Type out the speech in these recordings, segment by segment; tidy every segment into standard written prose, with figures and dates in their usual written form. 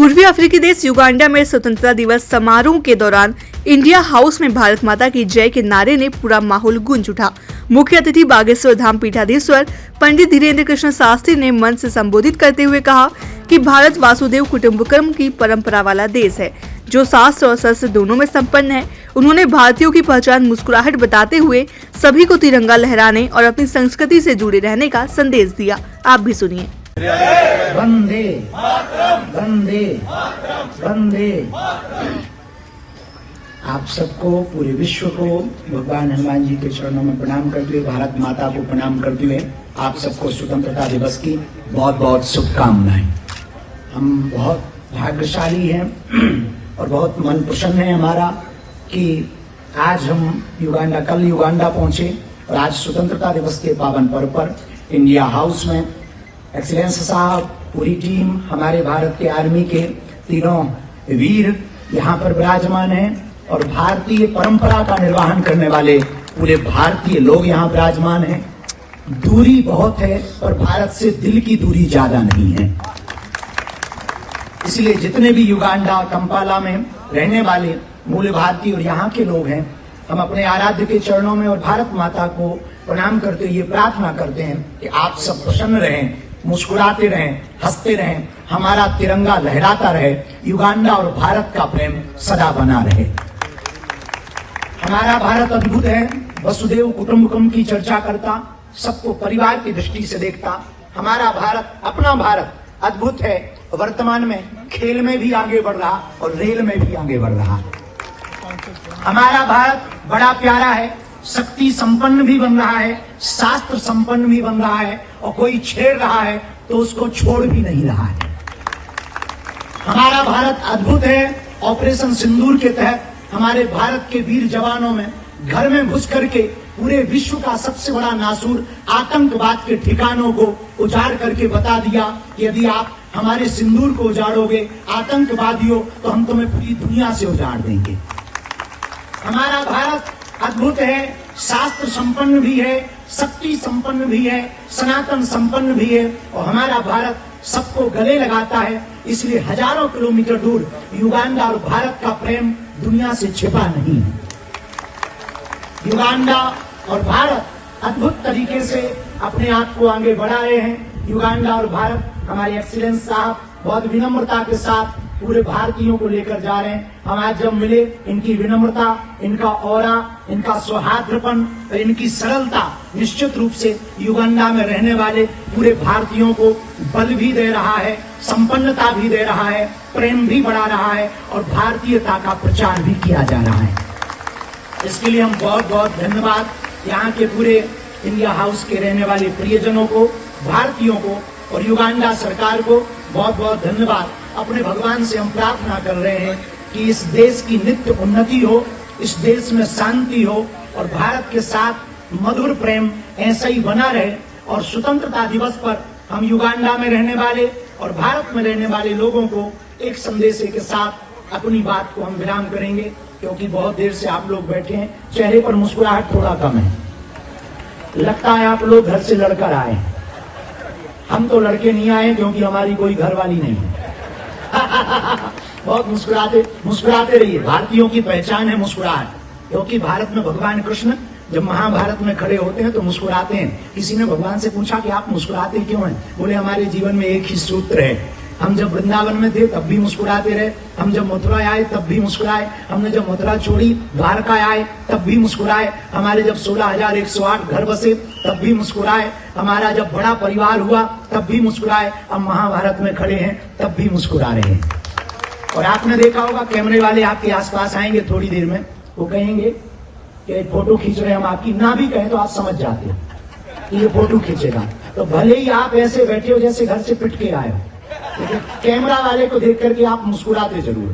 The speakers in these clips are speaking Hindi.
पूर्वी अफ्रीकी देश युगांडा में स्वतंत्रता दिवस समारोह के दौरान इंडिया हाउस में भारत माता की जय के नारे ने पूरा माहौल गूंज उठा। मुख्य अतिथि बागेश्वर धाम पीठाधीश्वर पंडित धीरेन्द्र कृष्ण शास्त्री ने मंच से संबोधित करते हुए कहा कि भारत वासुदेव कुटुंबकम की परंपरा वाला देश है जो शास्त्र और शस्त्र दोनों में संपन्न है। उन्होंने भारतीयों की पहचान मुस्कुराहट बताते हुए सभी को तिरंगा लहराने और अपनी संस्कृति से जुड़े रहने का संदेश दिया। आप भी सुनिए। वंदे वंदे वंदे। आप सबको, पूरे विश्व को भगवान हनुमान जी के चरणों में प्रणाम करते हुए, भारत माता को प्रणाम करते हुए आप सबको स्वतंत्रता दिवस की बहुत बहुत शुभकामनाएं। हम बहुत भाग्यशाली हैं और बहुत मन प्रसन्न है हमारा कि आज हम कल युगांडा पहुंचे और आज स्वतंत्रता दिवस के पावन पर्व पर इंडिया हाउस में एक्सीलेंस साहब, पूरी टीम, हमारे भारत के आर्मी के तीनों वीर यहाँ पर विराजमान हैं और भारतीय परंपरा का निर्वहन करने वाले पूरे भारतीय लोग यहाँ विराजमान हैं। दूरी बहुत है और भारत से दिल की दूरी ज्यादा नहीं है, इसलिए जितने भी युगांडा कंपाला में रहने वाले मूल भारतीय और यहाँ के लोग हैं, हम अपने आराध्य के चरणों में और भारत माता को प्रणाम करते हुए ये प्रार्थना करते हैं कि आप सब प्रसन्न रहें, मुस्कुराते रहें, हंसते रहें, हमारा तिरंगा लहराता रहे, युगांडा और भारत का प्रेम सदा बना रहे। हमारा भारत अद्भुत है, वसुदेव कुटुंबकम की चर्चा करता, सबको परिवार की दृष्टि से देखता। हमारा भारत, अपना भारत अद्भुत है, वर्तमान में खेल में भी आगे बढ़ रहा और रेल में भी आगे बढ़ रहा। हमारा भारत बड़ा प्यारा है, शक्ति संपन्न भी बन रहा है, शास्त्र संपन्न भी बन रहा है और कोई छेड़ रहा है तो उसको छोड़ भी नहीं रहा है। हमारा भारत अद्भुत है। ऑपरेशन सिंदूर के तहत हमारे भारत के वीर जवानों में घर में घुस करके पूरे विश्व का सबसे बड़ा नासूर आतंकवाद के ठिकानों को उजाड़ करके बता दिया कि यदि आप हमारे सिंदूर को उजाड़ोगे आतंकवादियों, तो हम तुम्हें पूरी दुनिया से उजाड़ देंगे। हमारा भारत अद्भुत है, शास्त्र संपन्न भी है, शक्ति संपन्न भी है, सनातन संपन्न भी है और हमारा भारत सबको गले लगाता है। इसलिए हजारों किलोमीटर दूर युगांडा और भारत का प्रेम दुनिया से छिपा नहीं है। युगांडा और भारत अद्भुत तरीके से अपने आप को आगे बढ़ा रहे हैं। युगांडा और भारत, हमारे एक्सीलेंस साहब बहुत विनम्रता के साथ पूरे भारतीयों को लेकर जा रहे हैं। हम आज जब मिले, इनकी विनम्रता, इनका ऑरा, इनका सौहार्दपन और इनकी सरलता निश्चित रूप से युगांडा में रहने वाले पूरे भारतीयों को बल भी दे रहा है, संपन्नता भी दे रहा है, प्रेम भी बढ़ा रहा है और भारतीयता का प्रचार भी किया जा रहा है। इसके लिए हम बहुत बहुत धन्यवाद यहाँ के पूरे इंडिया हाउस के रहने वाले प्रियजनों को, भारतीयों को और युगांडा सरकार को बहुत बहुत धन्यवाद। अपने भगवान से हम प्रार्थना कर रहे हैं कि इस देश की नित्य उन्नति हो, इस देश में शांति हो और भारत के साथ मधुर प्रेम ऐसा ही बना रहे। और स्वतंत्रता दिवस पर हम युगांडा में रहने वाले और भारत में रहने वाले लोगों को एक संदेश के साथ अपनी बात को हम विराम करेंगे, क्योंकि बहुत देर से आप लोग बैठे हैं, चेहरे पर मुस्कुराहट थोड़ा कम है। लगता है आप लोग घर से लड़कर आए। हम तो लड़के नहीं आए क्योंकि हमारी कोई घर वाली नहीं है। बहुत मुस्कुराते रहिए। भारतीयों की पहचान है मुस्कुराहट, क्योंकि भारत में भगवान कृष्ण जब महाभारत में खड़े होते हैं तो मुस्कुराते हैं। किसी ने भगवान से पूछा कि आप मुस्कुराते क्यों हैं? बोले हमारे जीवन में एक ही सूत्र है, हम जब वृंदावन में थे तब भी मुस्कुराते रहे, हम जब मथुरा आए तब भी मुस्कुराए, हमने जब मथुरा छोड़ी द्वारका आए तब भी मुस्कुराए, हमारे जब 16,108 घर बसे तब भी मुस्कुराए, हमारा जब बड़ा परिवार हुआ तब भी मुस्कुराए, अब महाभारत में खड़े हैं तब भी मुस्कुरा रहे हैं। और आपने देखा होगा कैमरे वाले आपके आसपास आएंगे थोड़ी देर में, वो कहेंगे कि फोटो खींच रहे हैं हम आपकी, ना भी कहें तो आप समझ जाते हो कि ये फोटो खींचेगा। तो भले ही आप ऐसे बैठे हो जैसे घर से पिट के आए हो, लेकिन कैमरा वाले को देख करके आप मुस्कुराते जरूर।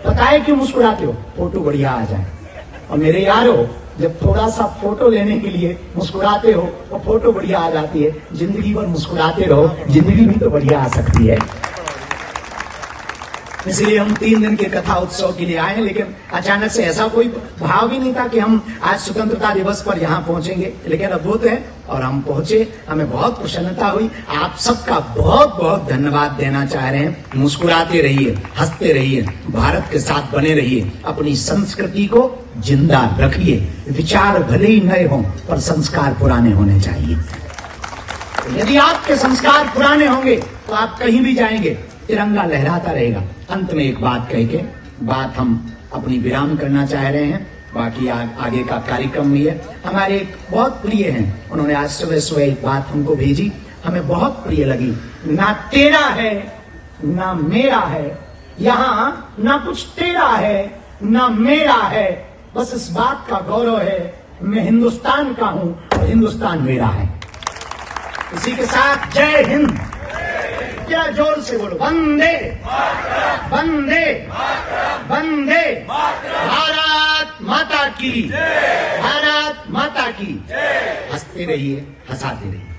पता है क्यों मुस्कुराते हो? फोटो बढ़िया आ जाए। और मेरे यारो, जब थोड़ा सा फोटो लेने के लिए मुस्कुराते हो और फोटो बढ़िया आ जाती है, जिंदगी भर मुस्कुराते रहो, जिंदगी भी तो बढ़िया आ सकती है। इसलिए हम 3 दिन के कथा उत्सव के लिए आए, लेकिन अचानक से ऐसा कोई भाव भी नहीं था कि हम आज स्वतंत्रता दिवस पर यहाँ पहुंचेंगे। लेकिन अद्भुत है, और हम पहुंचे, हमें बहुत प्रसन्नता हुई। आप सबका बहुत बहुत धन्यवाद देना चाह रहे हैं। मुस्कुराते रहिए, हंसते रहिए, भारत के साथ बने रहिए, अपनी संस्कृति को जिंदा रखिए। विचार भले ही नए हों पर संस्कार पुराने होने चाहिए। यदि आपके संस्कार पुराने होंगे तो आप कहीं भी जाएंगे, तिरंगा लहराता रहेगा। अंत में एक बात कह के बात हम अपनी विराम करना चाह रहे हैं। बाकी आगे का कार्यक्रम भी है। हमारे एक बहुत प्रिय हैं, उन्होंने आज सुबह सुबह एक बात हमको भेजी, हमें बहुत प्रिय लगी। ना तेरा है ना मेरा है, यहाँ ना कुछ तेरा है ना मेरा है, बस इस बात का गौरव है मैं हिंदुस्तान का हूं और हिंदुस्तान मेरा है। इसी के साथ जय हिंद, क्या जोर से बोलो, वंदे वंदे वंदे, भारत माता की, भारत माता की। हंसते रहिए, हंसाते रहिए।